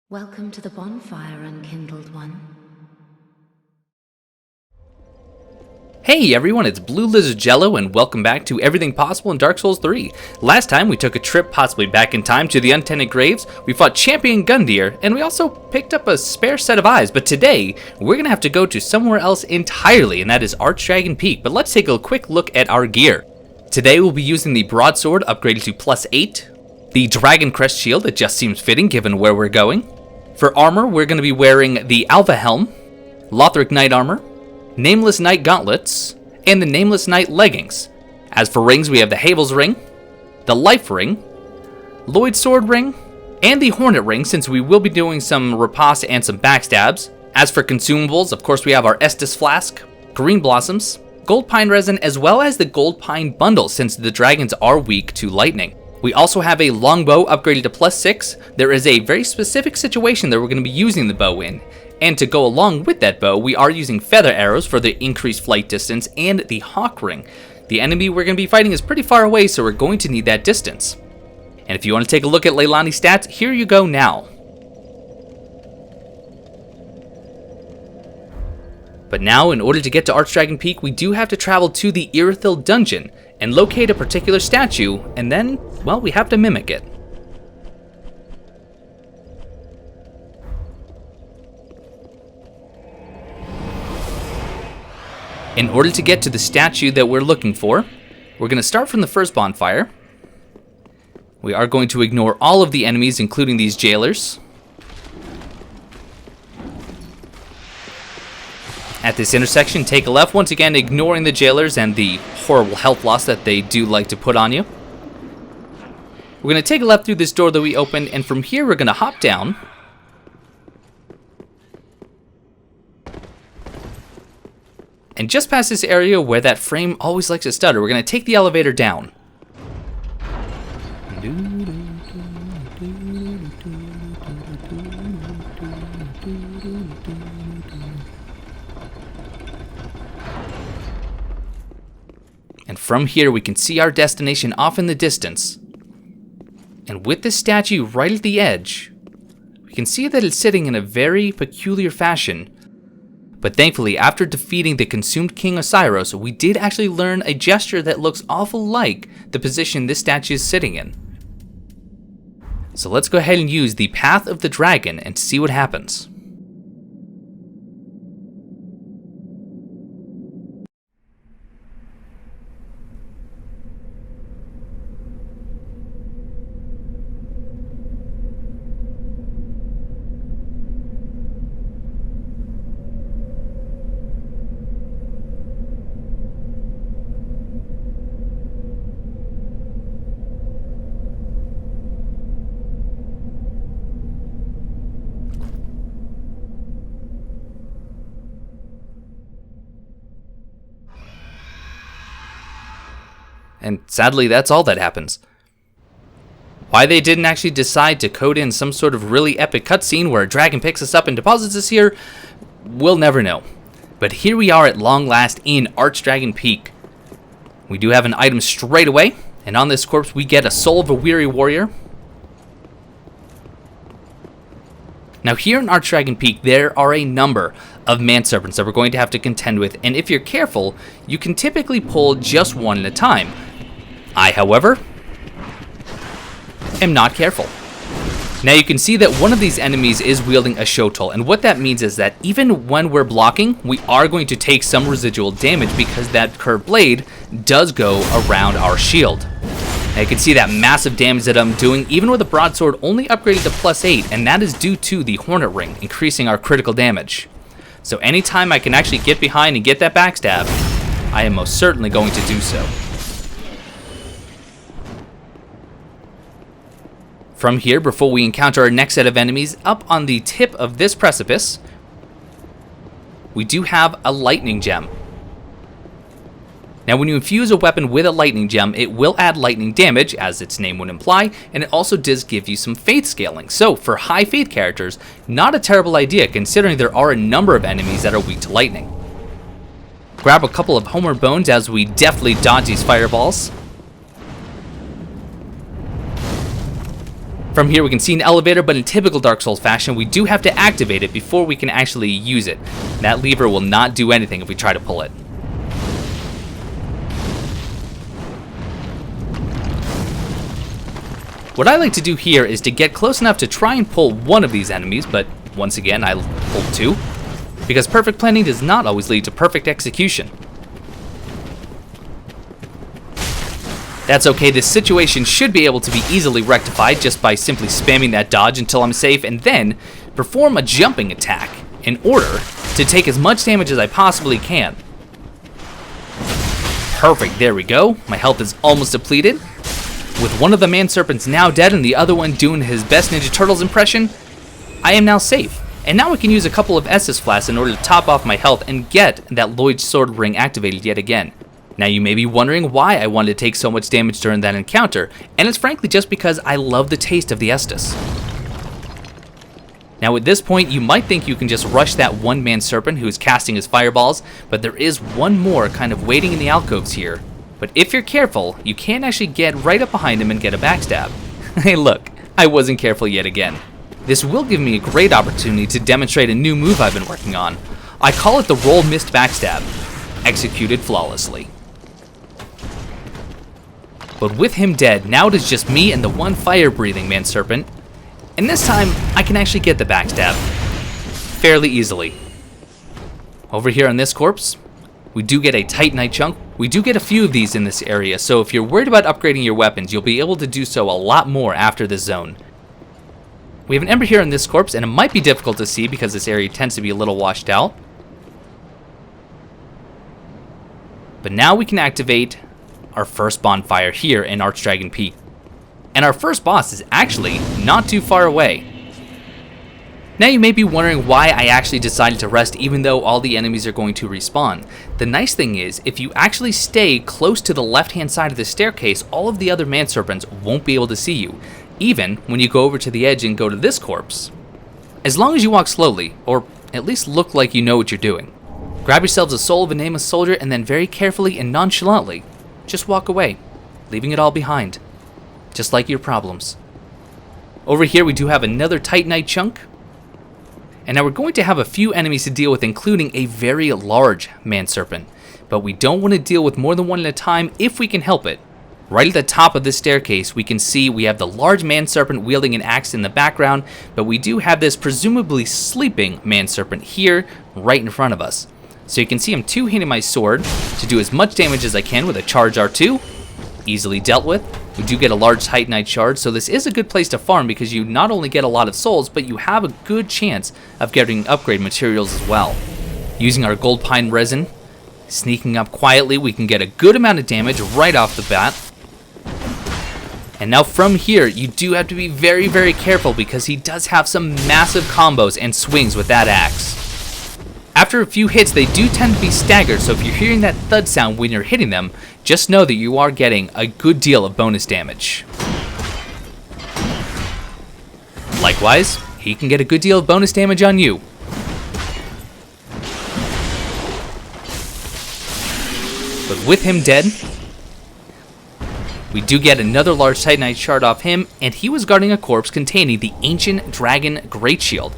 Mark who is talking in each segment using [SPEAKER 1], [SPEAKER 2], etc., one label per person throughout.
[SPEAKER 1] Welcome to the bonfire, unkindled one.
[SPEAKER 2] Hey everyone, it's BlueLizardJello and welcome back to Everything Possible in Dark Souls 3. Last time we took a trip possibly back in time to the Untented Graves, we fought Champion Gundyr, and we also picked up a spare set of eyes, but today we're going to have to go to somewhere else entirely, and that is Archdragon Peak. But let's take a quick look at our gear. Today we'll be using the broadsword upgraded to +8, the Dragon Crest shield that just seems fitting given where we're going. For armor, we're going to be wearing the Alva Helm, Lothric Knight Armor, Nameless Knight Gauntlets, and the Nameless Knight Leggings. As for rings, we have the Havel's Ring, the Life Ring, Lloyd's Sword Ring, and the Hornet Ring, since we will be doing some riposte and some backstabs. As for consumables, of course we have our Estus Flask, Green Blossoms, Gold Pine Resin, as well as the Gold Pine Bundle, since the dragons are weak to lightning. We also have a longbow upgraded to +6. There is a very specific situation that we're going to be using the bow in. And to go along with that bow, we are using feather arrows for the increased flight distance and the hawk ring. The enemy we're going to be fighting is pretty far away, so we're going to need that distance. And if you want to take a look at Leylani's stats, here you go now. But now, in order to get to Archdragon Peak, we do have to travel to the Irithyll dungeon and locate a particular statue, and then, well, we have to mimic it. In order to get to the statue that we're looking for, we're going to start from the first bonfire. We are going to ignore all of the enemies, including these jailers. At this intersection, take a left, once again ignoring the jailers and the horrible health loss that they do like to put on you. We're going to take a left through this door that we opened, and from here we're going to hop down. And just past this area where that frame always likes to stutter, we're going to take the elevator down. And from here we can see our destination off in the distance. And with this statue right at the edge, we can see that it's sitting in a very peculiar fashion. But thankfully, after defeating the consumed King Osiris, we did actually learn a gesture that looks awful like the position this statue is sitting in. So let's go ahead and use the Path of the Dragon and see what happens. And sadly, that's all that happens. Why they didn't actually decide to code in some sort of really epic cutscene where a dragon picks us up and deposits us here, we'll never know. But here we are at long last in Archdragon Peak. We do have an item straight away, and on this corpse we get a Soul of a Weary Warrior. Now here in Archdragon Peak, there are a number of manserpents that we're going to have to contend with, and if you're careful, you can typically pull just one at a time. I, however, am not careful. Now you can see that one of these enemies is wielding a shotel, and what that means is that even when we're blocking, we are going to take some residual damage because that curved blade does go around our shield. Now you can see that massive damage that I'm doing, even with a broadsword only upgraded to +8, and that is due to the Hornet Ring, increasing our critical damage. So anytime I can actually get behind and get that backstab, I am most certainly going to do so. From here, before we encounter our next set of enemies, up on the tip of this precipice, we do have a lightning gem. Now when you infuse a weapon with a lightning gem, it will add lightning damage, as its name would imply, and it also does give you some faith scaling. So for high faith characters, not a terrible idea considering there are a number of enemies that are weak to lightning. Grab a couple of Homer Bones as we deftly dodge these fireballs. From here we can see an elevator, but in typical Dark Souls fashion, we do have to activate it before we can actually use it. That lever will not do anything if we try to pull it. What I like to do here is to get close enough to try and pull one of these enemies, but once again I pulled two, because perfect planning does not always lead to perfect execution. That's okay, this situation should be able to be easily rectified just by simply spamming that dodge until I'm safe and then perform a jumping attack in order to take as much damage as I possibly can. Perfect, there we go. My health is almost depleted. With one of the man serpents now dead and the other one doing his best Ninja Turtles impression, I am now safe. And now we can use a couple of Estus Flasks in order to top off my health and get that Lloyd's Sword Ring activated yet again. Now you may be wondering why I wanted to take so much damage during that encounter, and it's frankly just because I love the taste of the Estus. Now at this point you might think you can just rush that one man serpent who is casting his fireballs, but there is one more kind of waiting in the alcoves here. But if you're careful, you can actually get right up behind him and get a backstab. Hey look, I wasn't careful yet again. This will give me a great opportunity to demonstrate a new move I've been working on. I call it the Roll Missed Backstab, executed flawlessly. But with him dead, now it is just me and the one fire-breathing man serpent, and this time I can actually get the backstab fairly easily. Over here on this corpse, we do get a Titanite chunk. We do get a few of these in this area, so if you're worried about upgrading your weapons, you'll be able to do so a lot more after this zone. We have an ember here on this corpse, and it might be difficult to see because this area tends to be a little washed out. But now we can activate our first bonfire here in Archdragon Peak. And our first boss is actually not too far away. Now you may be wondering why I actually decided to rest even though all the enemies are going to respawn. The nice thing is, if you actually stay close to the left-hand side of the staircase, all of the other man serpents won't be able to see you, even when you go over to the edge and go to this corpse. As long as you walk slowly, or at least look like you know what you're doing. Grab yourselves a soul of a nameless soldier and then very carefully and nonchalantly, just walk away, leaving it all behind. Just like your problems. Over here we do have another Titanite chunk. And now we're going to have a few enemies to deal with, including a very large man serpent. But we don't want to deal with more than one at a time if we can help it. Right at the top of this staircase we can see we have the large man serpent wielding an axe in the background, but we do have this presumably sleeping man serpent here right in front of us. So you can see I'm two-handing my sword to do as much damage as I can with a charge R2. Easily dealt with. We do get a large Titanite shard, so this is a good place to farm because you not only get a lot of souls, but you have a good chance of getting upgrade materials as well. Using our gold pine resin, sneaking up quietly, we can get a good amount of damage right off the bat. And now from here, you do have to be very, very careful because he does have some massive combos and swings with that axe. After a few hits, they do tend to be staggered, so if you're hearing that thud sound when you're hitting them, just know that you are getting a good deal of bonus damage. Likewise, he can get a good deal of bonus damage on you. But with him dead, we do get another large Titanite shard off him, and he was guarding a corpse containing the Ancient Dragon Great Shield.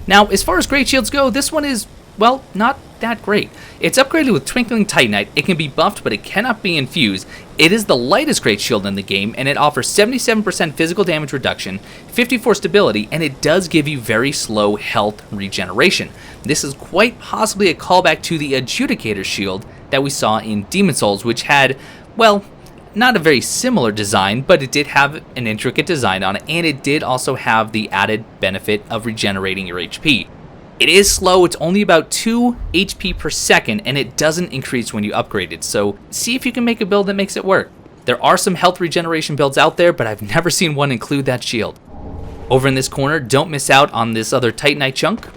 [SPEAKER 2] Now, as far as Great Shields go, this one is, well, not that great. It's upgraded with Twinkling Titanite, it can be buffed, but it cannot be infused. It is the lightest Great Shield in the game, and it offers 77% physical damage reduction, 54 stability, and it does give you very slow health regeneration. This is quite possibly a callback to the Adjudicator Shield that we saw in Demon Souls, which had, well, not a very similar design, but it did have an intricate design on it, and it did also have the added benefit of regenerating your HP. It is slow, it's only about 2 HP per second, and it doesn't increase when you upgrade it, so see if you can make a build that makes it work. There are some health regeneration builds out there, but I've never seen one include that shield. Over in this corner, don't miss out on this other Titanite chunk.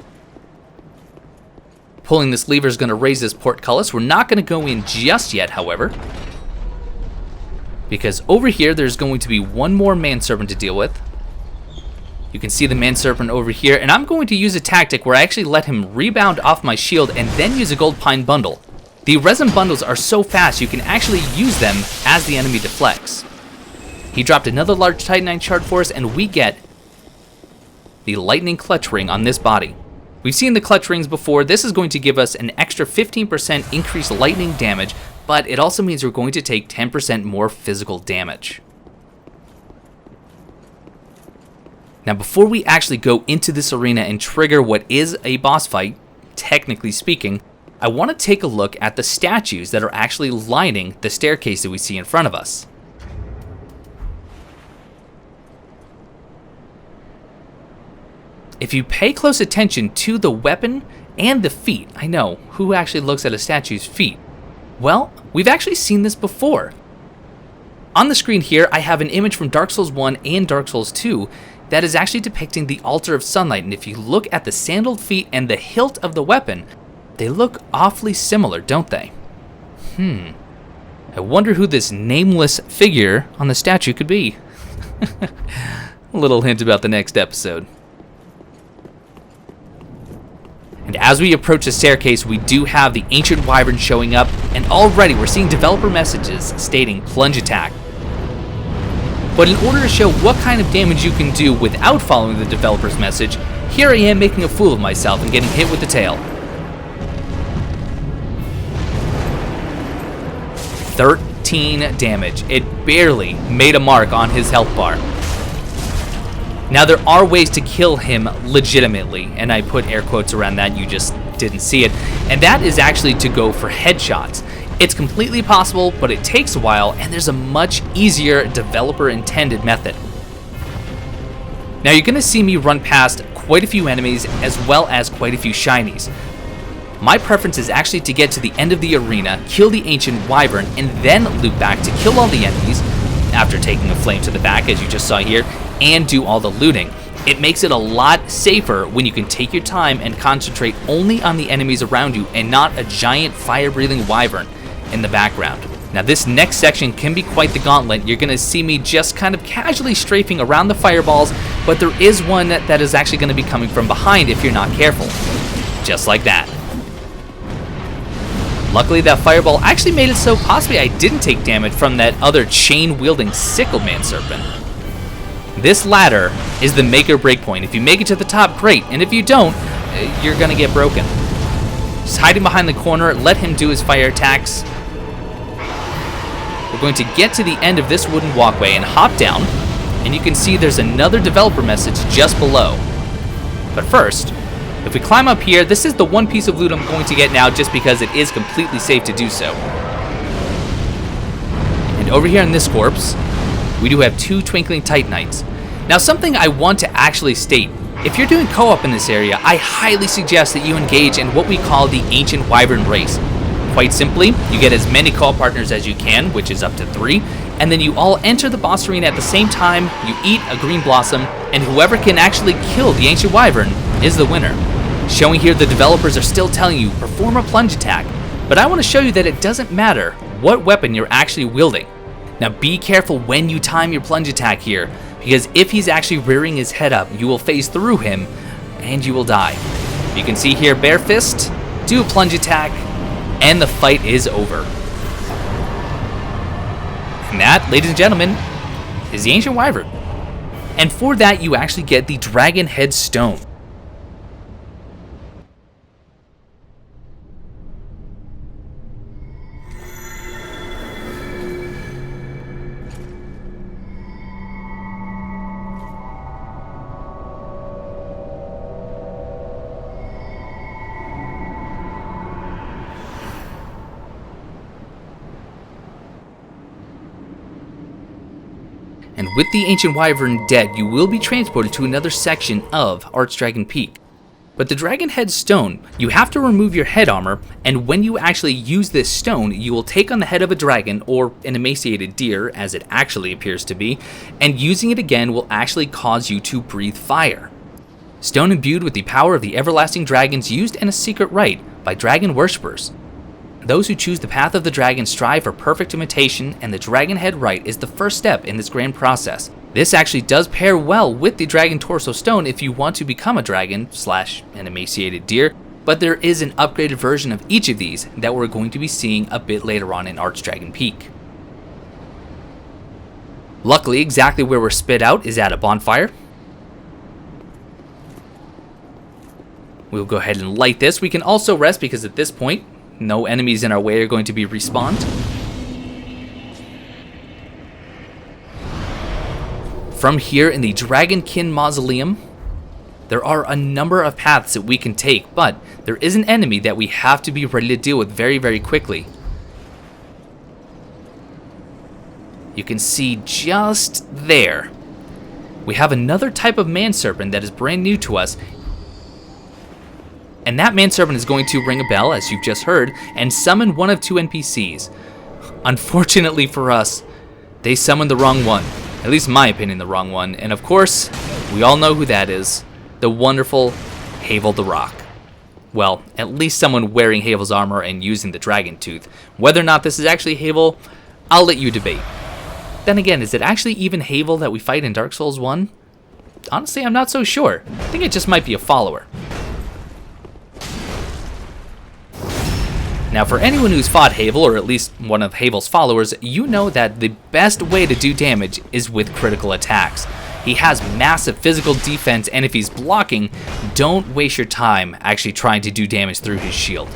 [SPEAKER 2] Pulling this lever is going to raise this portcullis. We're not going to go in just yet, however, because over here there's going to be one more manserpent to deal with. You can see the manserpent over here, and I'm going to use a tactic where I actually let him rebound off my shield and then use a gold pine bundle. The resin bundles are so fast you can actually use them as the enemy deflects. He dropped another large Titanite shard for us, and we get the lightning clutch ring on this body. We've seen the clutch rings before. This is going to give us an extra 15% increased lightning damage, but it also means we're going to take 10% more physical damage. Now, before we actually go into this arena and trigger what is a boss fight, technically speaking, I want to take a look at the statues that are actually lining the staircase that we see in front of us. If you pay close attention to the weapon and the feet, I know, who actually looks at a statue's feet? Well, we've actually seen this before. On the screen here, I have an image from Dark Souls 1 and Dark Souls 2 that is actually depicting the Altar of Sunlight, and if you look at the sandaled feet and the hilt of the weapon, they look awfully similar, don't they? I wonder who this nameless figure on the statue could be. A little hint about the next episode. And as we approach the staircase, we do have the Ancient Wyvern showing up, and already we're seeing developer messages stating plunge attack. But in order to show what kind of damage you can do without following the developer's message, here I am making a fool of myself and getting hit with the tail. 13 damage. It barely made a mark on his health bar. Now, there are ways to kill him legitimately, and I put air quotes around that, you just didn't see it, and that is actually to go for headshots. It's completely possible, but it takes a while, and there's a much easier developer-intended method. Now, you're going to see me run past quite a few enemies, as well as quite a few shinies. My preference is actually to get to the end of the arena, kill the Ancient Wyvern, and then loop back to kill all the enemies, after taking a flame to the back, as you just saw here, and do all the looting. It makes it a lot safer when you can take your time and concentrate only on the enemies around you and not a giant fire-breathing wyvern in the background. Now, this next section can be quite the gauntlet. You're going to see me just kind of casually strafing around the fireballs, but there is one that is actually going to be coming from behind if you're not careful. Just like that. Luckily, that fireball actually made it so possibly I didn't take damage from that other chain-wielding Sickleman Serpent. This ladder is the make or break point. If you make it to the top, great, and if you don't, you're gonna get broken. Just hiding behind the corner, let him do his fire attacks. We're going to get to the end of this wooden walkway and hop down, and you can see there's another developer message just below. But first, if we climb up here, this is the one piece of loot I'm going to get now just because it is completely safe to do so. And over here in this corpse, we do have 2 Twinkling Titanites. Now, something I want to actually state, if you're doing co-op in this area, I highly suggest that you engage in what we call the Ancient Wyvern race. Quite simply, you get as many co-op partners as you can, which is up to 3, and then you all enter the boss arena at the same time, you eat a green blossom, and whoever can actually kill the Ancient Wyvern is the winner. Showing here the developers are still telling you, perform a plunge attack, but I want to show you that it doesn't matter what weapon you're actually wielding. Now, be careful when you time your plunge attack here, because if he's actually rearing his head up, you will phase through him, and you will die. You can see here, bare fist, do a plunge attack, and the fight is over. And that, ladies and gentlemen, is the Ancient Wyvern. And for that, you actually get the Dragon Head Stone. And with the Ancient Wyvern dead, you will be transported to another section of Archdragon Peak. But the Dragon Head Stone, you have to remove your head armor, and when you actually use this stone, you will take on the head of a dragon, or an emaciated deer, as it actually appears to be, and using it again will actually cause you to breathe fire. Stone imbued with the power of the everlasting dragons used in a secret rite by dragon worshippers. Those who choose the path of the dragon strive for perfect imitation, and the Dragon Head Rite is the first step in this grand process. This actually does pair well with the Dragon Torso Stone if you want to become a dragon / an emaciated deer, but there is an upgraded version of each of these that we're going to be seeing a bit later on in Archdragon Peak. Luckily, exactly where we're spit out is at a bonfire. We'll go ahead and light this. We can also rest because at this point, no enemies in our way are going to be respawned. From here in the Dragonkin Mausoleum, there are a number of paths that we can take, but there is an enemy that we have to be ready to deal with very, very quickly. You can see just there. We have another type of manserpent that is brand new to us. And that manserpent is going to ring a bell, as you've just heard, and summon one of two NPCs. Unfortunately for us, they summoned the wrong one. At least in my opinion, the wrong one. And of course, we all know who that is. The wonderful Havel the Rock. Well, at least someone wearing Havel's armor and using the dragon tooth. Whether or not this is actually Havel, I'll let you debate. Then again, is it actually even Havel that we fight in Dark Souls 1? Honestly, I'm not so sure. I think it just might be a follower. Now, for anyone who's fought Havel, or at least one of Havel's followers, you know that the best way to do damage is with critical attacks. He has massive physical defense, and if he's blocking, don't waste your time actually trying to do damage through his shield.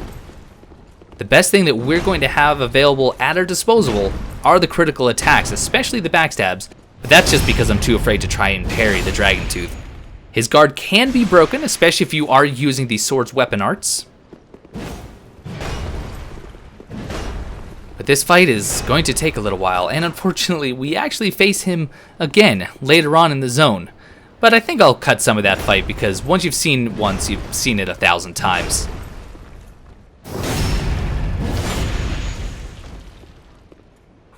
[SPEAKER 2] The best thing that we're going to have available at our disposal are the critical attacks, especially the backstabs, but that's just because I'm too afraid to try and parry the Dragon Tooth. His guard can be broken, especially if you are using the sword's weapon arts. But this fight is going to take a little while, and unfortunately we actually face him again later on in the zone. But I think I'll cut some of that fight because once you've seen it once, you've seen it 1,000 times.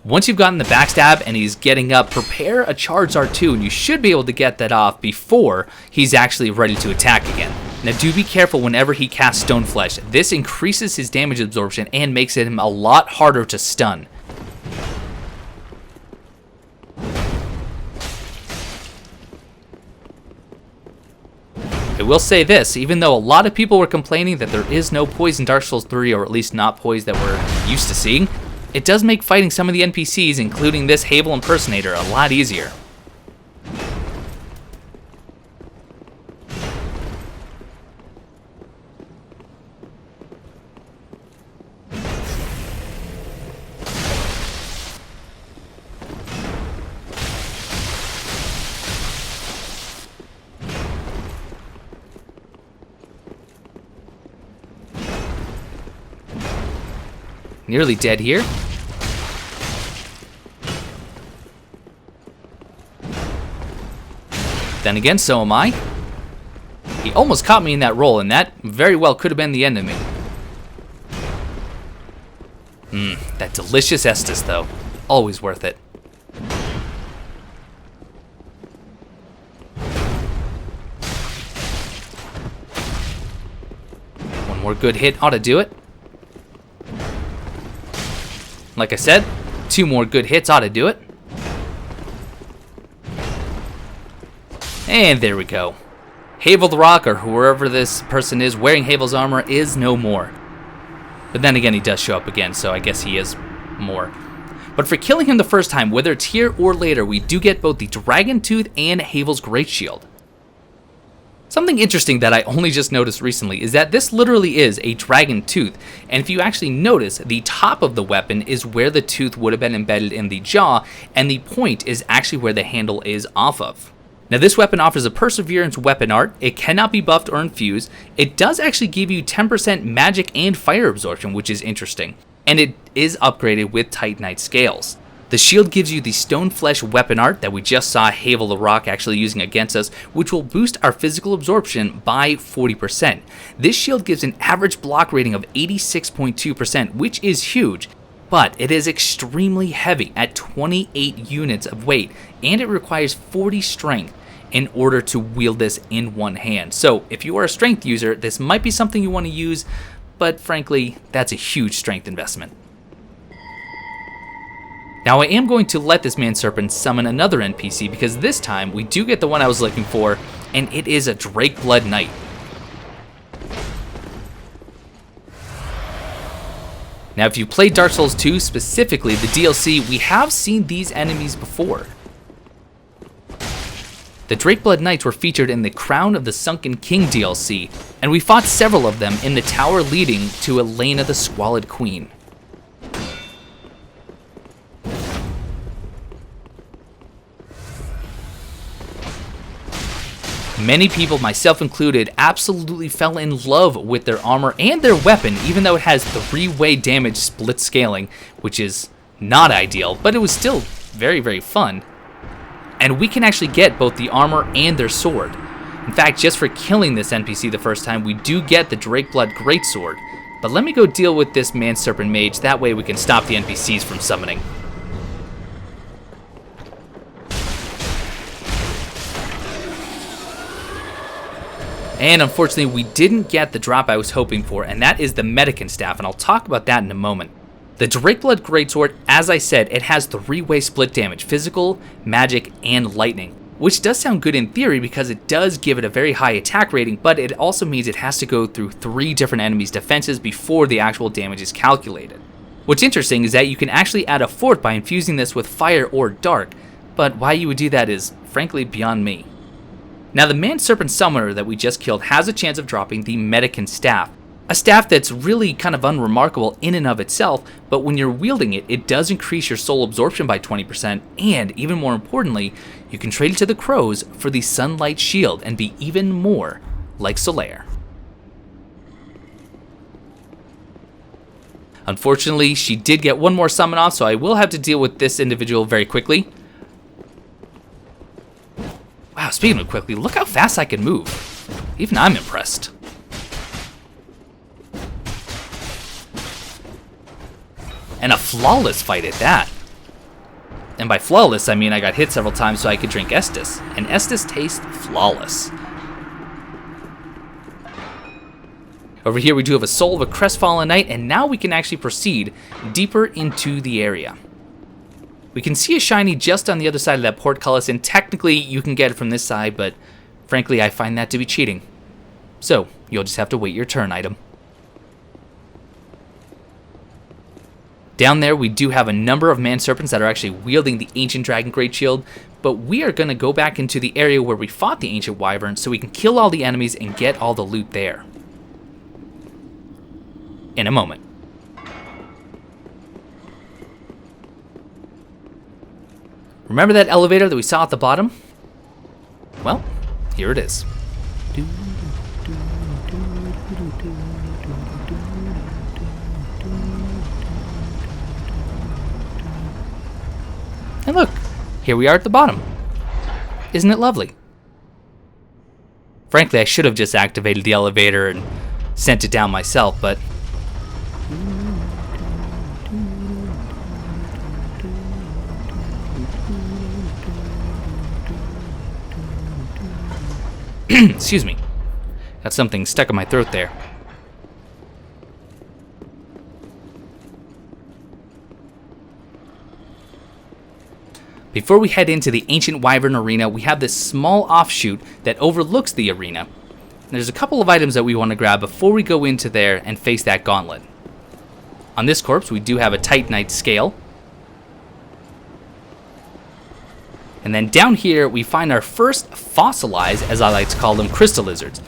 [SPEAKER 2] Once you've gotten the backstab and he's getting up, prepare a charged R2 and you should be able to get that off before he's actually ready to attack again. Now do be careful whenever he casts Stone Flesh. This increases his damage absorption and makes him a lot harder to stun. I will say this, even though a lot of people were complaining that there is no poise in Dark Souls 3, or at least not poise that we're used to seeing, it does make fighting some of the NPCs, including this Havel impersonator, a lot easier. Nearly dead here. Then again, so am I. He almost caught me in that roll, and that very well could have been the end of me. That delicious Estus, though. Always worth it. One more good hit ought to do it. Like I said, 2 more good hits ought to do it. And there we go. Havel the Rock, or whoever this person is wearing Havel's armor, is no more. But then again, he does show up again, so I guess he is more. But for killing him the first time, whether it's here or later, we do get both the Dragon Tooth and Havel's Great Shield. Something interesting that I only just noticed recently is that this literally is a dragon tooth, and if you actually notice, the top of the weapon is where the tooth would have been embedded in the jaw, and the point is actually where the handle is off of. Now this weapon offers a Perseverance weapon art, it cannot be buffed or infused, it does actually give you 10% magic and fire absorption, which is interesting, and it is upgraded with Titanite scales. The shield gives you the Stone Flesh weapon art that we just saw Havel the Rock actually using against us, which will boost our physical absorption by 40%. This shield gives an average block rating of 86.2%, which is huge, but it is extremely heavy at 28 units of weight, and it requires 40 strength in order to wield this in one hand. So if you are a strength user, this might be something you want to use, but frankly, that's a huge strength investment. Now I am going to let this manserpent summon another NPC because this time we do get the one I was looking for, and it is a Drakeblood Knight. Now if you played Dark Souls 2, specifically the DLC, we have seen these enemies before. The Drakeblood Knights were featured in the Crown of the Sunken King DLC, and we fought several of them in the tower leading to Elena the Squalid Queen. Many people, myself included, absolutely fell in love with their armor and their weapon, even though it has 3-way damage split scaling, which is not ideal, but it was still very, very fun. And we can actually get both the armor and their sword. In fact, just for killing this NPC the first time, we do get the Drakeblood Greatsword. But let me go deal with this Man-Serpent Mage, that way we can stop the NPCs from summoning. And unfortunately, we didn't get the drop I was hoping for, and that is the Medican Staff, and I'll talk about that in a moment. The Drakeblood Greatsword, as I said, it has 3-way split damage, physical, magic, and lightning, which does sound good in theory because it does give it a very high attack rating, but it also means it has to go through 3 different enemies' defenses before the actual damage is calculated. What's interesting is that you can actually add a 4th by infusing this with fire or dark, but why you would do that is frankly beyond me. Now, the Man-Serpent Summoner that we just killed has a chance of dropping the Medican Staff. A staff that's really kind of unremarkable in and of itself, but when you're wielding it, it does increase your soul absorption by 20%, and even more importantly, you can trade it to the crows for the Sunlight Shield and be even more like Solaire. Unfortunately, she did get one more summon off, so I will have to deal with this individual very quickly. Wow, speaking of quickly, look how fast I can move. Even I'm impressed. And a flawless fight at that. And by flawless, I mean I got hit several times so I could drink Estus. And Estus tastes flawless. Over here we do have a Soul of a Crestfallen Knight, and now we can actually proceed deeper into the area. We can see a shiny just on the other side of that portcullis, and technically you can get it from this side, but frankly I find that to be cheating. So, you'll just have to wait your turn, item. Down there we do have a number of Man-Serpents that are actually wielding the Ancient Dragon Great Shield, but we are going to go back into the area where we fought the Ancient Wyvern so we can kill all the enemies and get all the loot there. In a moment. Remember that elevator that we saw at the bottom? Well, here it is. And look, here we are at the bottom. Isn't it lovely? Frankly, I should have just activated the elevator and sent it down myself, but excuse me. Got something stuck in my throat there. Before we head into the Ancient Wyvern Arena, we have this small offshoot that overlooks the arena. There's a couple of items that we want to grab before we go into there and face that gauntlet. On this corpse, we do have a Titanite scale. And then down here, we find our first fossilized, as I like to call them, crystal lizards.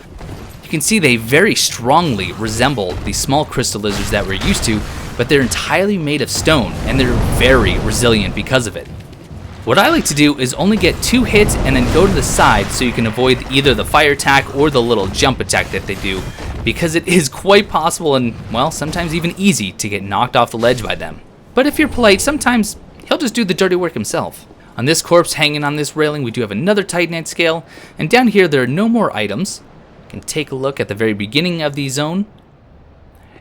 [SPEAKER 2] You can see they very strongly resemble the small crystal lizards that we're used to, but they're entirely made of stone, and they're very resilient because of it. What I like to do is only get 2 hits and then go to the side so you can avoid either the fire attack or the little jump attack that they do, because it is quite possible and, well, sometimes even easy to get knocked off the ledge by them. But if you're polite, sometimes he'll just do the dirty work himself. On this corpse hanging on this railing, we do have another Titanite scale, and down here there are no more items. You can take a look at the very beginning of the zone.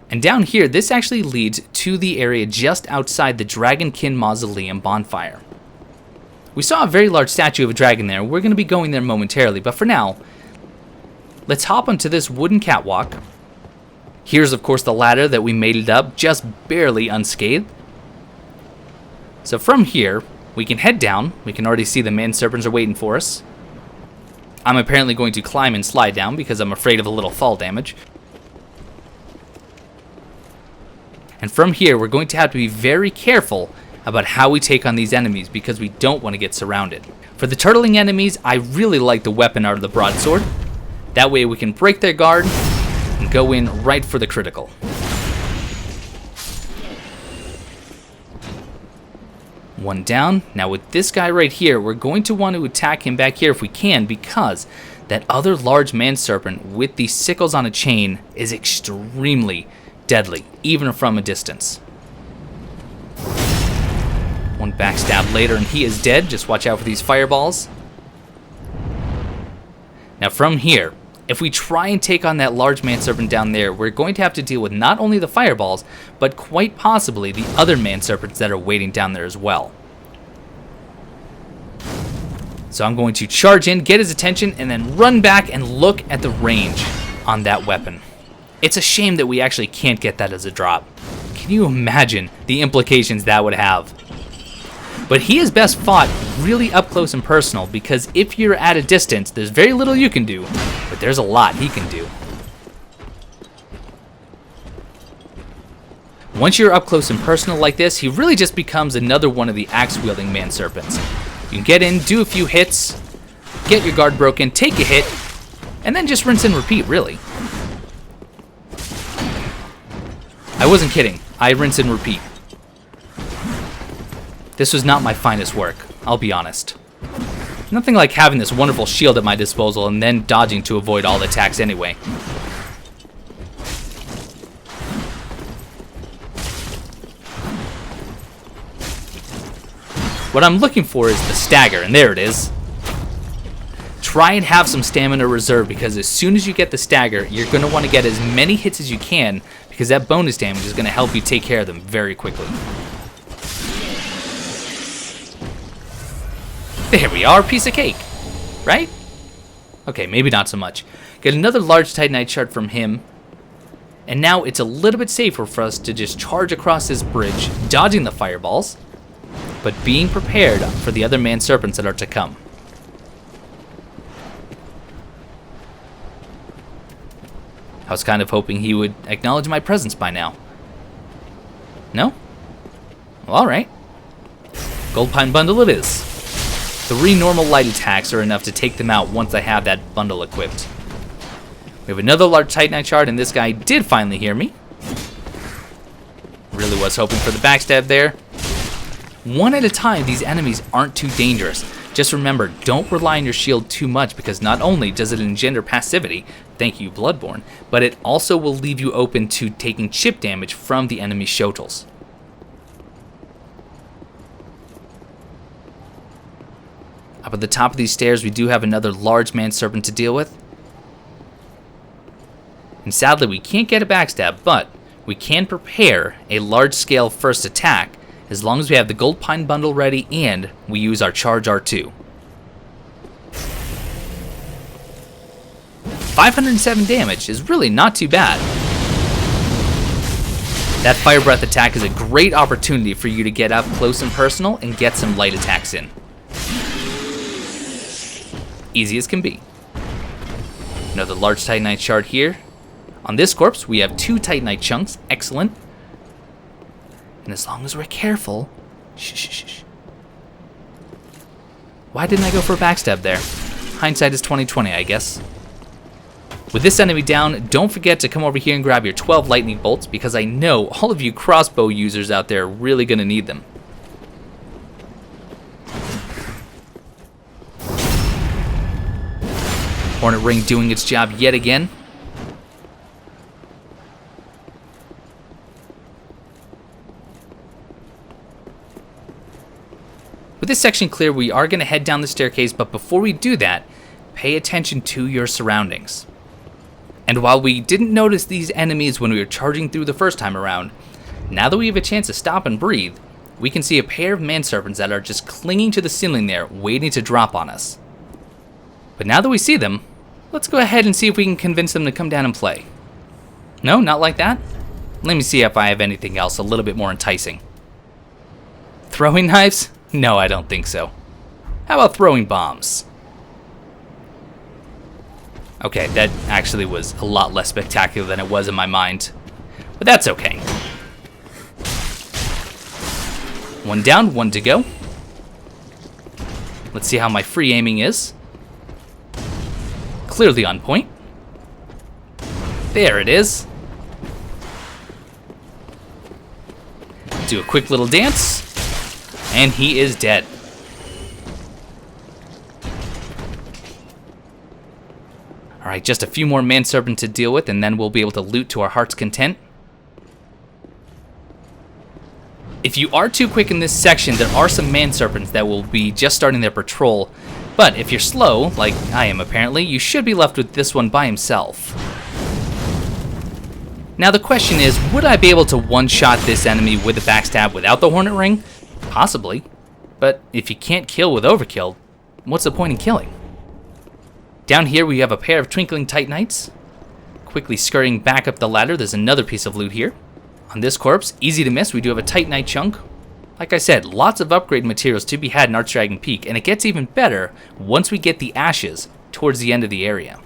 [SPEAKER 2] And down here, this actually leads to the area just outside the Dragonkin Mausoleum bonfire. We saw a very large statue of a dragon there. We're going to be going there momentarily, but for now, let's hop onto this wooden catwalk. Here's, of course, the ladder that we made it up, just barely unscathed. So from here, we can head down. We can already see the Man-Serpents are waiting for us. I'm apparently going to climb and slide down because I'm afraid of a little fall damage. And from here, we're going to have to be very careful about how we take on these enemies because we don't want to get surrounded. For the turtling enemies, I really like the weapon art of the broadsword. That way we can break their guard and go in right for the critical. One down. Now with this guy right here, we're going to want to attack him back here if we can, because that other large man serpent with these sickles on a chain is extremely deadly, even from a distance. One backstab later and he is dead. Just watch out for these fireballs. Now from here, if we try and take on that large man serpent down there, we're going to have to deal with not only the fireballs, but quite possibly the other man serpents that are waiting down there as well. So I'm going to charge in, get his attention, and then run back and look at the range on that weapon. It's a shame that we actually can't get that as a drop. Can you imagine the implications that would have? But he is best fought really up close and personal, because if you're at a distance, there's very little you can do, but there's a lot he can do. Once you're up close and personal like this, he really just becomes another one of the axe-wielding man serpents. You can get in, do a few hits, get your guard broken, take a hit, and then just rinse and repeat, really. I wasn't kidding. I rinse and repeat. This was not my finest work, I'll be honest. Nothing like having this wonderful shield at my disposal and then dodging to avoid all attacks anyway. What I'm looking for is the stagger, and there it is. Try and have some stamina reserve, because as soon as you get the stagger, you're going to want to get as many hits as you can, because that bonus damage is going to help you take care of them very quickly. There we are, piece of cake, right? Okay, maybe not so much. Get another large Titanite shard from him, and now it's a little bit safer for us to just charge across this bridge, dodging the fireballs, but being prepared for the other man serpents that are to come. I was kind of hoping he would acknowledge my presence by now. No? Well, alright. Gold Pine Bundle it is. 3 normal light attacks are enough to take them out once I have that bundle equipped. We have another large Titanite shard, and this guy did finally hear me. Really was hoping for the backstab there. One at a time, these enemies aren't too dangerous. Just remember, don't rely on your shield too much, because not only does it engender passivity, thank you Bloodborne, but it also will leave you open to taking chip damage from the enemy shotels. Up at the top of these stairs, we do have another large man serpent to deal with. And sadly, we can't get a backstab, but we can prepare a large-scale first attack as long as we have the Gold Pine Bundle ready and we use our Charge R2. 507 damage is really not too bad. That Fire Breath attack is a great opportunity for you to get up close and personal and get some light attacks in. Easy as can be. Another large Titanite shard here. On this corpse, we have 2 Titanite chunks. Excellent. And as long as we're careful... Shh. Why didn't I go for a backstab there? Hindsight is 20/20, I guess. With this enemy down, don't forget to come over here and grab your 12 lightning bolts, because I know all of you crossbow users out there are really going to need them. Hornet Ring doing its job yet again. With this section clear, we are going to head down the staircase, but before we do that, pay attention to your surroundings. And while we didn't notice these enemies when we were charging through the first time around, now that we have a chance to stop and breathe, we can see a pair of man serpents that are just clinging to the ceiling there, waiting to drop on us. But now that we see them, let's go ahead and see if we can convince them to come down and play. No, not like that? Let me see if I have anything else a little bit more enticing. Throwing knives? No, I don't think so. How about throwing bombs? Okay, that actually was a lot less spectacular than it was in my mind. But that's okay. One down, one to go. Let's see how my free aiming is. Clearly on point. There it is. Do a quick little dance. And he is dead. Alright, just a few more manserpent to deal with, and then we'll be able to loot to our heart's content. If you are too quick in this section, there are some manserpents that will be just starting their patrol. But if you're slow, like I am apparently, you should be left with this one by himself. Now the question is, would I be able to one-shot this enemy with a backstab without the Hornet Ring? Possibly. But if you can't kill with overkill, what's the point in killing? Down here we have a pair of Twinkling Titanites. Quickly skirting back up the ladder, there's another piece of loot here. On this corpse, easy to miss, we do have a Titanite chunk. Like I said, lots of upgrade materials to be had in Archdragon Peak, and it gets even better once we get the ashes towards the end of the area.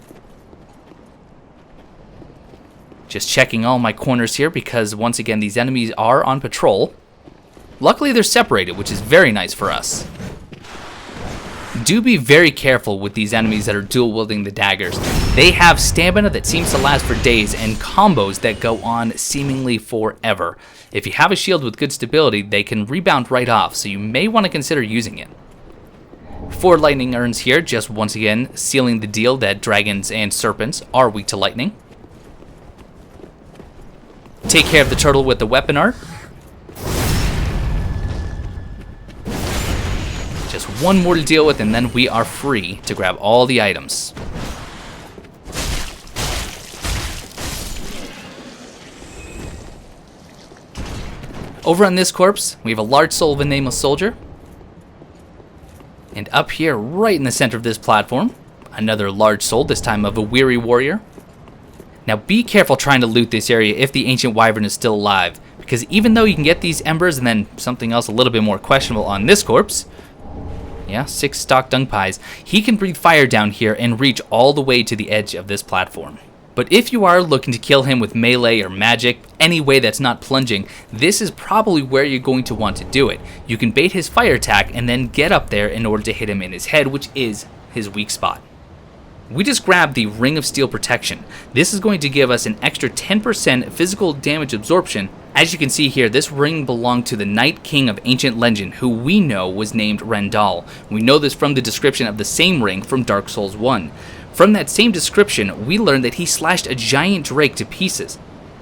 [SPEAKER 2] Just checking all my corners here because, once again, these enemies are on patrol. Luckily, they're separated, which is very nice for us. Do be very careful with these enemies that are dual-wielding the daggers. They have stamina that seems to last for days and combos that go on seemingly forever. If you have a shield with good stability, they can rebound right off, so you may want to consider using it. 4 lightning urns here, just once again sealing the deal that dragons and serpents are weak to lightning. Take care of the turtle with the weapon art. Just one more to deal with, and then we are free to grab all the items. Over on this corpse, we have a large soul of a nameless soldier. And up here, right in the center of this platform, another large soul, this time of a weary warrior. Now be careful trying to loot this area if the ancient wyvern is still alive, because even though you can get these embers and then something else a little bit more questionable on this corpse, yeah, 6 stock dung pies, he can breathe fire down here and reach all the way to the edge of this platform. But if you are looking to kill him with melee or magic, any way that's not plunging, this is probably where you're going to want to do it. You can bait his fire attack and then get up there in order to hit him in his head, which is his weak spot. We just grabbed the Ring of Steel Protection. This is going to give us an extra 10% physical damage absorption. As you can see here, this ring belonged to the Night King of Ancient Legend, who we know was named Rendal. We know this from the description of the same ring from Dark Souls 1. From that same description, we learned that he slashed a giant drake to pieces.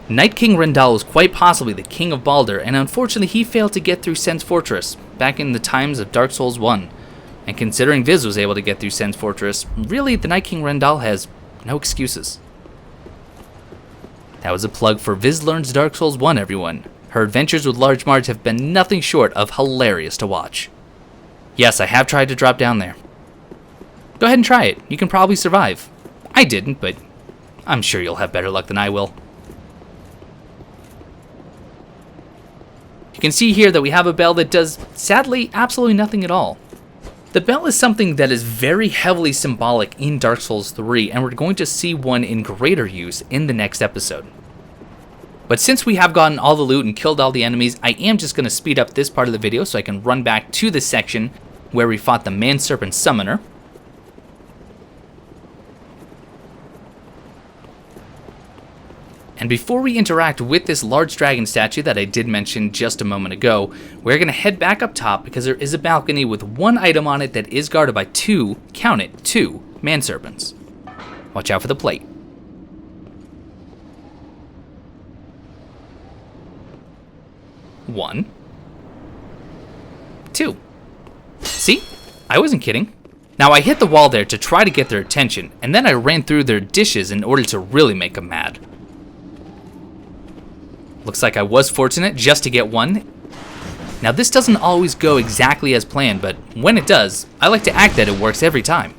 [SPEAKER 2] Night King Rendal was quite possibly the King of Baldur, and unfortunately he failed to get through Sen's Fortress back in the times of Dark Souls 1. And considering Viz was able to get through Sen's Fortress, really the Night King Rendal has no excuses. That was a plug for Viz Learns Dark Souls 1, everyone. Her adventures with Large Marge have been nothing short of hilarious to watch. Yes, I have tried to drop down there. Go ahead and try it. You can probably survive. I didn't, but I'm sure you'll have better luck than I will. You can see here that we have a bell that does, sadly, absolutely nothing at all. The bell is something that is very heavily symbolic in Dark Souls 3, and we're going to see one in greater use in the next episode. But since we have gotten all the loot and killed all the enemies, I am just going to speed up this part of the video so I can run back to the section where we fought the Man-Serpent Summoner. And before we interact with this large dragon statue that I did mention just a moment ago, we're going to head back up top because there is a balcony with one item on it that is guarded by 2, count it, 2 man-serpents. Watch out for the plate. One. 2. See? I wasn't kidding. Now I hit the wall there to try to get their attention, and then I ran through their dishes in order to really make them mad. Looks like I was fortunate just to get one. Now this doesn't always go exactly as planned, but when it does, I like to act that it works every time.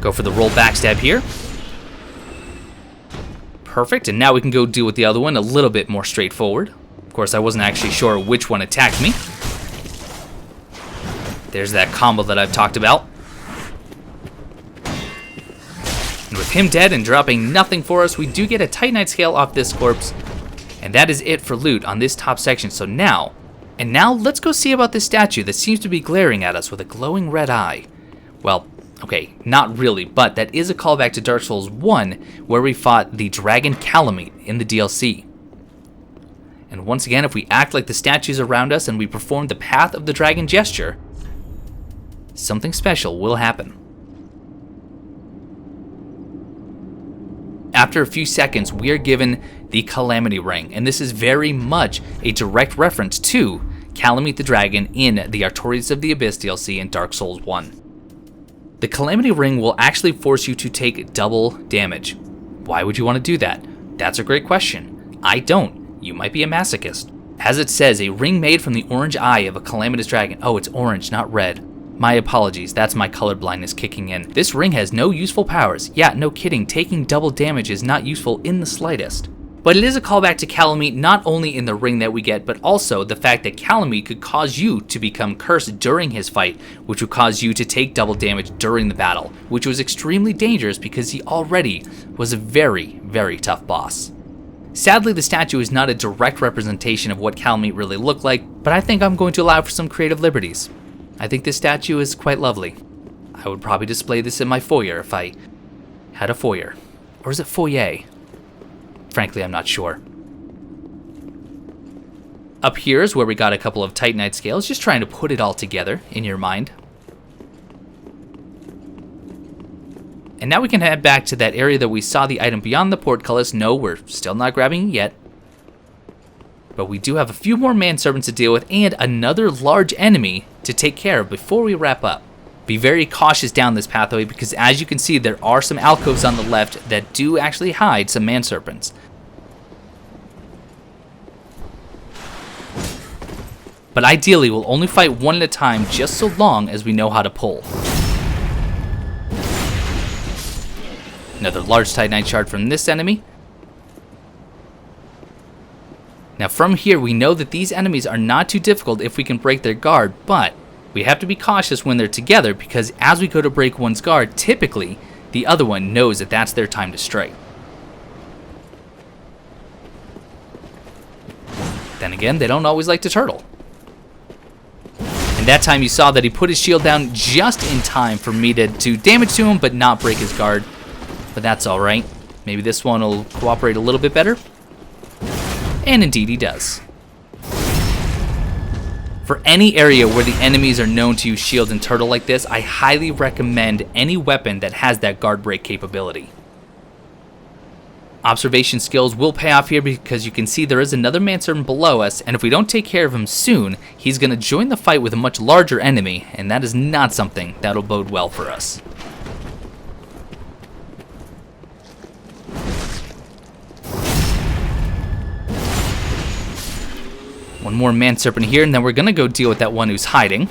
[SPEAKER 2] Go for the roll backstab here. Perfect, and now we can go deal with the other one a little bit more straightforward. Of course, I wasn't actually sure which one attacked me. There's that combo that I've talked about. And with him dead and dropping nothing for us, we do get a Titanite scale off this corpse. And that is it for loot on this top section. So now, And now let's go see about this statue that seems to be glaring at us with a glowing red eye. Well, okay, not really, but that is a callback to Dark Souls 1, where we fought the dragon Calamity in the DLC. And once again, if we act like the statues around us and we perform the Path of the Dragon gesture, something special will happen. After a few seconds, we are given the Calamity ring, and this is very much a direct reference to Calamity the Dragon in the Artorias of the Abyss DLC in Dark Souls 1. The Calamity ring will actually force you to take double damage. Why would you want to do that? That's a great question. I don't. You might be a masochist. As it says, a ring made from the orange eye of a calamitous dragon. Oh, it's orange, not red. My apologies, that's my color blindness kicking in. This ring has no useful powers. Yeah, no kidding, taking double damage is not useful in the slightest. But it is a callback to Calamity, not only in the ring that we get, but also the fact that Calamity could cause you to become cursed during his fight, which would cause you to take double damage during the battle, which was extremely dangerous because he already was a very, very tough boss. Sadly, the statue is not a direct representation of what Calamity really looked like, but I think I'm going to allow for some creative liberties. I think this statue is quite lovely. I would probably display this in my foyer if I had a foyer. Or is it foyer? Frankly, I'm not sure. Up here is where we got a couple of Titanite scales, just trying to put it all together in your mind. And now we can head back to that area that we saw the item beyond the portcullis. No, we're still not grabbing it yet. But we do have a few more manservants to deal with and another large enemy to take care of before we wrap up. Be very cautious down this pathway because as you can see, there are some alcoves on the left that do actually hide some manserpents. But ideally, we'll only fight one at a time just so long as we know how to pull. Another large Titanite shard from this enemy. Now from here, we know that these enemies are not too difficult if we can break their guard, but we have to be cautious when they're together because as we go to break one's guard, typically the other one knows that that's their time to strike. Then again, they don't always like to turtle. And that time you saw that he put his shield down just in time for me to do damage to him but not break his guard. But that's alright. Maybe this one will cooperate a little bit better. And indeed he does. For any area where the enemies are known to use shield and turtle like this, I highly recommend any weapon that has that guard break capability. Observation skills will pay off here because you can see there is another manservant below us, and if we don't take care of him soon, he's going to join the fight with a much larger enemy, and that is not something that'll bode well for us. One more manserpent here, and then we're going to go deal with that one who's hiding.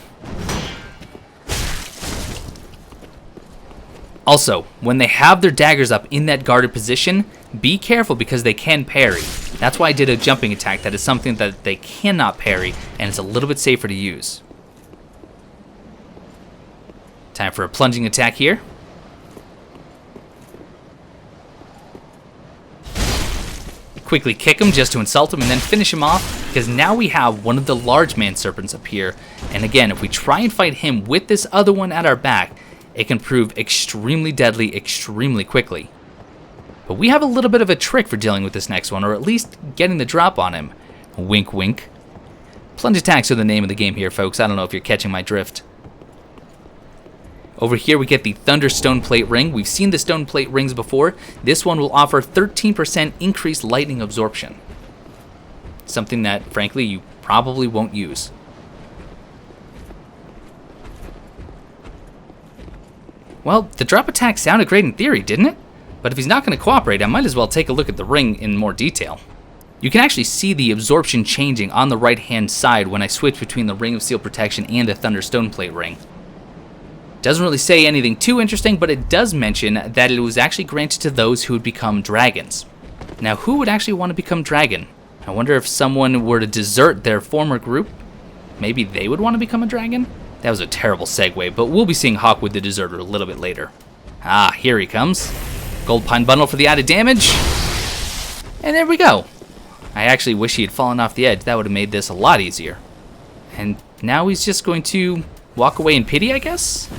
[SPEAKER 2] Also, when they have their daggers up in that guarded position, be careful because they can parry. That's why I did a jumping attack. That is something that they cannot parry, and it's a little bit safer to use. Time for a plunging attack here. Quickly kick him just to insult him and then finish him off because now we have one of the large manserpents up here, and again, if we try and fight him with this other one at our back, it can prove extremely deadly extremely quickly. But we have a little bit of a trick for dealing with this next one, or at least getting the drop on him. Wink wink. Plunge attacks are the name of the game here, folks. I don't know if you're catching my drift. Over here we get the Thunder Stone Plate Ring. We've seen the Stone Plate Rings before. This one will offer 13% increased lightning absorption. Something that, frankly, you probably won't use. Well, the drop attack sounded great in theory, didn't it? But if he's not going to cooperate, I might as well take a look at the ring in more detail. You can actually see the absorption changing on the right-hand side when I switch between the Ring of Steel Protection and the Thunder Stone Plate Ring. Doesn't really say anything too interesting, but it does mention that it was actually granted to those who would become dragons. Now, who would actually want to become dragon? I wonder if someone were to desert their former group, maybe they would want to become a dragon? That was a terrible segue, but we'll be seeing Hawkwood the Deserter a little bit later. Ah, here he comes. Gold Pine Bundle for the added damage. And there we go. I actually wish he had fallen off the edge. That would have made this a lot easier. And now he's just going to walk away in pity, I guess?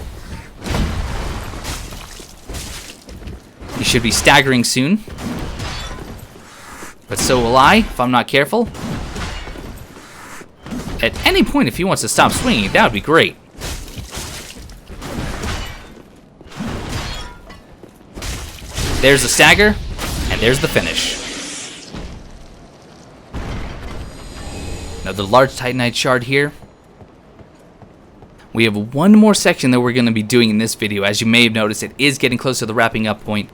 [SPEAKER 2] He should be staggering soon. But so will I, if I'm not careful. At any point, if he wants to stop swinging, that would be great. There's the stagger, and there's the finish. Another large Titanite shard here. We have one more section that we're going to be doing in this video. As you may have noticed, it is getting close to the wrapping up point.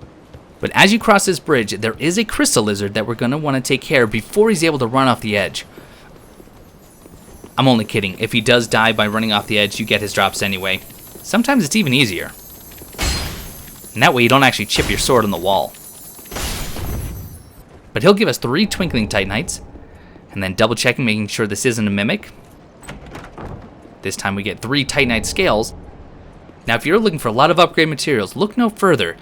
[SPEAKER 2] But as you cross this bridge, there is a crystal lizard that we're going to want to take care of before he's able to run off the edge. I'm only kidding. If he does die by running off the edge, you get his drops anyway. Sometimes it's even easier. And that way you don't actually chip your sword on the wall. But he'll give us 3 twinkling Titanites. And then double checking, making sure this isn't a mimic. This time we get 3 Titanite scales. Now if you're looking for a lot of upgrade materials, look no further.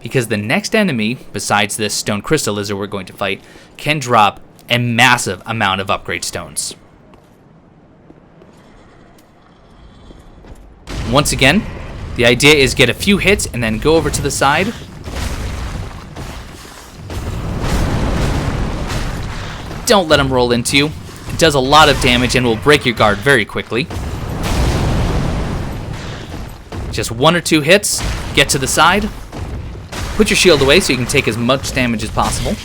[SPEAKER 2] Because the next enemy, besides this stone crystal lizard we're going to fight, can drop a massive amount of upgrade stones. Once again, the idea is get a few hits and then go over to the side. Don't let him roll into you. It does a lot of damage and will break your guard very quickly. Just 1 or 2 hits, get to the side. Put your shield away so you can take as much damage as possible.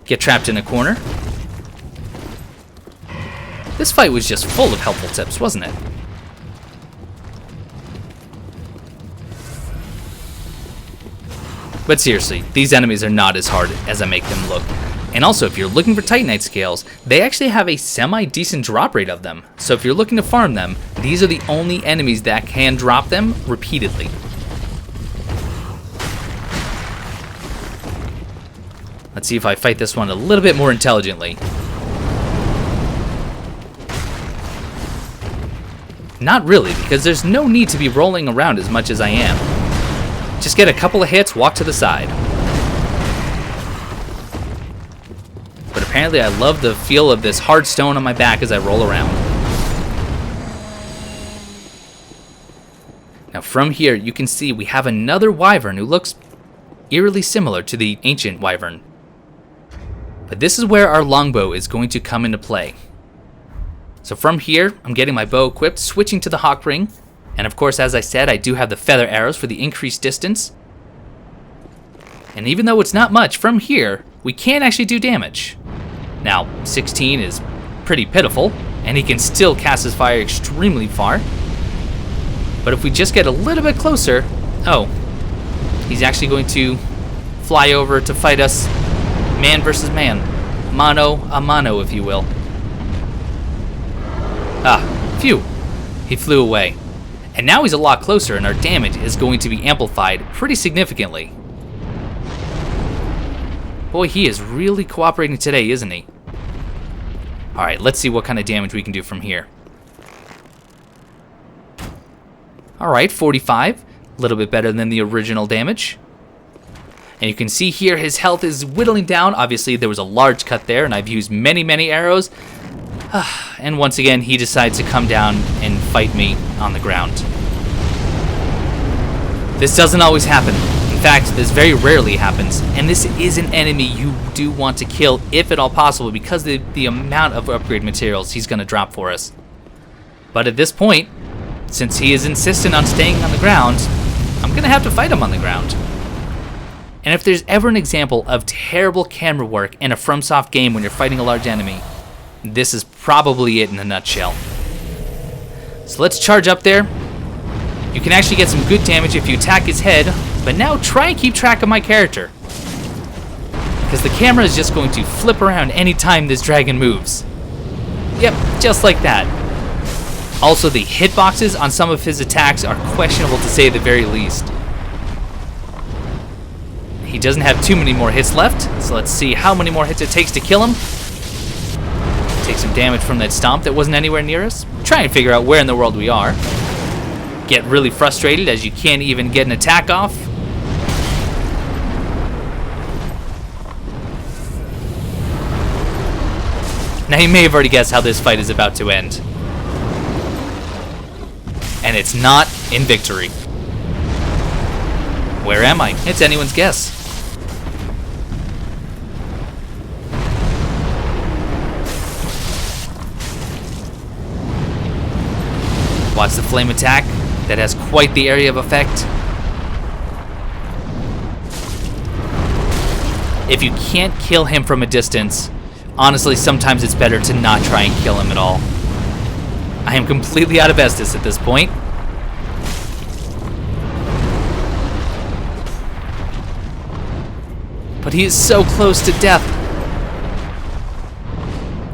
[SPEAKER 2] Get trapped in a corner. This fight was just full of helpful tips, wasn't it? But seriously, these enemies are not as hard as I make them look. And also, if you're looking for Titanite scales, they actually have a semi-decent drop rate of them. So if you're looking to farm them, these are the only enemies that can drop them repeatedly. Let's see if I fight this one a little bit more intelligently. Not really, because there's no need to be rolling around as much as I am. Just get a couple of hits, walk to the side. But apparently I love the feel of this hard stone on my back as I roll around. Now from here you can see we have another Wyvern who looks eerily similar to the ancient Wyvern. But this is where our longbow is going to come into play. So from here, I'm getting my bow equipped, switching to the Hawk Ring. And of course, as I said, I do have the feather arrows for the increased distance. And even though it's not much, from here, we can actually do damage. Now, 16 is pretty pitiful, and he can still cast his fire extremely far. But if we just get a little bit closer, oh, he's actually going to fly over to fight us man versus man. Mano a mano, if you will. Ah, phew. He flew away. And now he's a lot closer, and our damage is going to be amplified pretty significantly. Boy, he is really cooperating today, isn't he? Alright, let's see what kind of damage we can do from here. Alright, 45. A little bit better than the original damage. And you can see here his health is whittling down. Obviously, there was a large cut there, and I've used many, many arrows. And once again, he decides to come down and fight me on the ground. This doesn't always happen. In fact, this very rarely happens. And this is an enemy you do want to kill, if at all possible, because of the amount of upgrade materials he's going to drop for us. But at this point, since he is insistent on staying on the ground, I'm going to have to fight him on the ground. And if there's ever an example of terrible camera work in a FromSoft game when you're fighting a large enemy, this is probably it in a nutshell. So let's charge up there. You can actually get some good damage if you attack his head, but now try and keep track of my character, because the camera is just going to flip around anytime this dragon moves. Yep, just like that. Also, the hitboxes on some of his attacks are questionable to say the very least. He doesn't have too many more hits left, so let's see how many more hits it takes to kill him. Take some damage from that stomp that wasn't anywhere near us. Try and figure out where in the world we are. Get really frustrated as you can't even get an attack off. Now you may have already guessed how this fight is about to end. And it's not in victory. Where am I? It's anyone's guess. Watch the flame attack. That has quite the area of effect. If you can't kill him from a distance, honestly, sometimes it's better to not try and kill him at all. I am completely out of Estus at this point. But he is so close to death.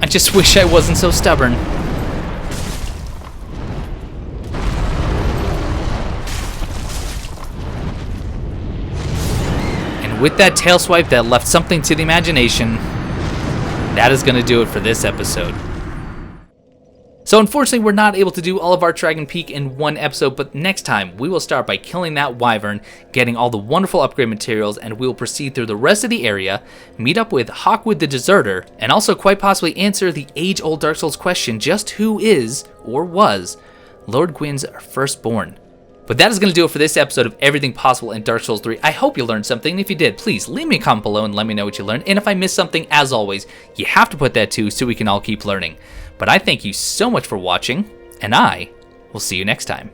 [SPEAKER 2] I just wish I wasn't so stubborn. And with that tail swipe that left something to the imagination, that is going to do it for this episode. So unfortunately, we're not able to do all of Archdragon Peak in one episode, but next time we will start by killing that Wyvern, getting all the wonderful upgrade materials, and we will proceed through the rest of the area, meet up with Hawkwood the Deserter, and also quite possibly answer the age-old Dark Souls question, just who is, or was, Lord Gwyn's firstborn. But that is going to do it for this episode of Everything Possible in Dark Souls 3. I hope you learned something, and if you did, please leave me a comment below and let me know what you learned, and if I missed something, as always, you have to put that too so we can all keep learning. But I thank you so much for watching, and I will see you next time.